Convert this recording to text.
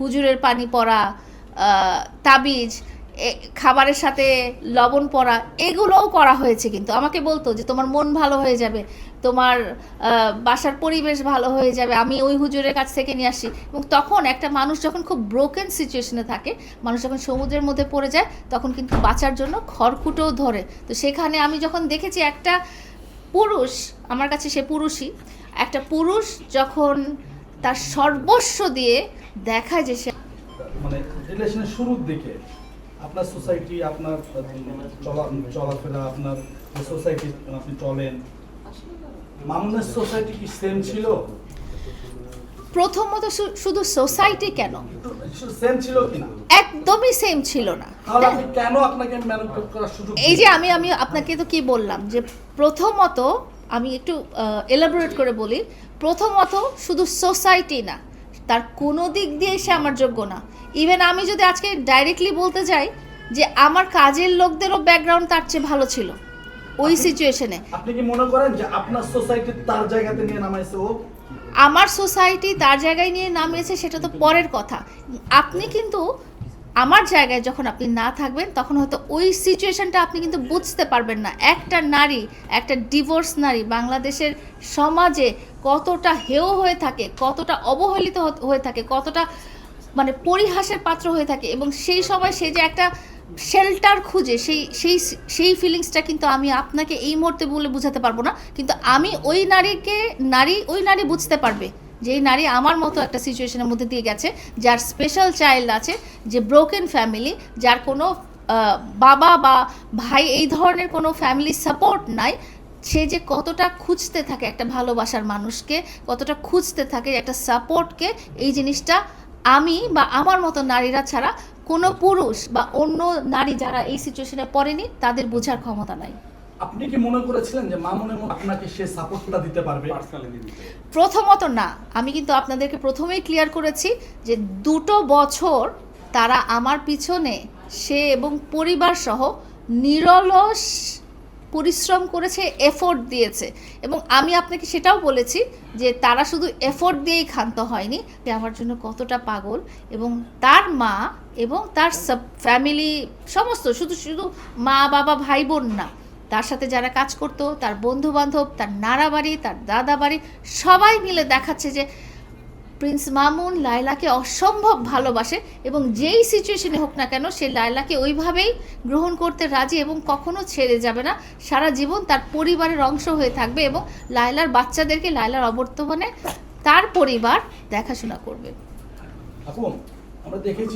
হুজুরের পানি পড়া, তাবিজ, খাবারের সাথে লবণ পড়া, এগুলোও করা হয়েছে। কিন্তু আমাকে বলতো যে তোমার মন ভালো হয়ে যাবে, তোমার বাসার পরিবেশ ভালো হয়ে যাবে, আমি ওই হুজুরের কাছ থেকে নিয়ে আসি। এবং তখন একটা মানুষ যখন খুব ব্রোকেন সিচুয়েশনে থাকে, মানুষ যখন সমুদ্রের মধ্যে পড়ে যায়, তখন কিন্তু বাঁচার জন্য খড়কুটোও ধরে। তো সেখানে আমি যখন দেখেছি একটা পুরুষ, আমার কাছে সে পুরুষই, একটা পুরুষ যখন তার সর্বস্ব দিয়ে দেখায় যে সে মানে রিলেশনের শুরুর দিকে আপনার সোসাইটি, আপনার চলাফেরা, আপনার সোসাইটি আপনি চলেন, মামুনের সোসাইটি কি সেম ছিল? প্রথমত শুধু সোসাইটি কেন, সেম ছিল কিনা? একদমই সেম ছিল না। তাহলে আপনি কেন আপনাকে ম্যানিপুলেট করার সুযোগ? এই যে আমি আপনাকে তো কি বললাম যে প্রথমত আমি একটু এলাবোরেট করে বলি। প্রথমত শুধু সোসাইটি না, তার কোনো দিক দিয়ে সে আমার যোগ্য না। ইভেন আমি যদি আজকে ডাইরেক্টলি বলতে যাই যে আমার কাজের লোকদেরও ব্যাকগ্রাউন্ড তার চেয়ে ভালো ছিল ওই সিচুয়েশনে। আপনি কি মনে করেন যে আপনার সোসাইটি তার জায়গাতে নিয়ে নামাইছে ও? আমার সোসাইটি তার জায়গায় নিয়ে নামিয়েছে সেটা তো পরের কথা। আপনি কিন্তু আমার জায়গায় যখন আপনি না থাকবেন, তখন হয়তো ওই সিচুয়েশনটা আপনি কিন্তু বুঝতে পারবেন না। একটা নারী, একটা ডিভোর্স নারী বাংলাদেশের সমাজে কতটা হেয় হয়ে থাকে, কতটা অবহেলিত হয়ে থাকে, কতটা মানে পরিহাসের পাত্র হয়ে থাকে। এবং সেই সময় সে যে একটা শেল্টার খুঁজে, সেই সেই সেই ফিলিংসটা কিন্তু আমি আপনাকে এই মুহূর্তে বলে বোঝাতে পারবো না। কিন্তু আমি ওই নারী বুঝতে পারবে, যেই নারী আমার মতো একটা সিচুয়েশনের মধ্যে দিয়ে গেছে, যার স্পেশাল চাইল্ড আছে, যে ব্রোকেন ফ্যামিলি, যার কোনো বাবা বা ভাই এই ধরনের কোনো ফ্যামিলি সাপোর্ট নাই, সে যে কতটা খুঁজতে থাকে একটা ভালোবাসার মানুষকে, কতটা খুঁজতে থাকে একটা সাপোর্টকে। এই জিনিসটা আমি বা আমার মতো নারীরা ছাড়া কোনো পুরুষ বা অন্য নারী যারা এই সিচুয়েশনে পড়েনি, তাদের বোঝার ক্ষমতা নাই। আপনি কি মনে করেছিলেন যে মামুনের মতো আপনাকে সে সাপোর্টটা দিতে পারবে? প্রথমত না, আমি কিন্তু আপনাদেরকে প্রথমেই ক্লিয়ার করেছি যে 2 বছর তারা আমার পিছনে, সে এবং পরিবার সহ নিরলস পরিশ্রম করেছে, এফোর্ট দিয়েছে। এবং আমি আপনাকে সেটাও বলেছি যে তারা শুধু এফোর্ট দিয়েই ক্ষান্ত হয়নি, সে আমার জন্য কতটা পাগল। এবং তার মা এবং তার ফ্যামিলি সমস্ত, শুধু শুধু মা বাবা ভাই বোন না, তার সাথে যারা কাজ করতো, তার বন্ধু বান্ধব, তার নানা বাড়ি, তার দাদা বাড়ি, সবাই মিলে দেখাচ্ছে যে প্রিন্স মামুন লায়লাকে অসম্ভব ভালোবাসে। এবং যেই সিচুয়েশনে হোক না কেন, সে লায়লাকে ওইভাবেই গ্রহণ করতে রাজি এবং কখনো ছেড়ে যাবে না। সারা জীবন তার পরিবারের অংশ হয়ে থাকবে এবং লায়লার বাচ্চাদেরকে, লায়লার অবর্তমানে তার পরিবার দেখাশোনা করবে। আপু, আমরা দেখেছি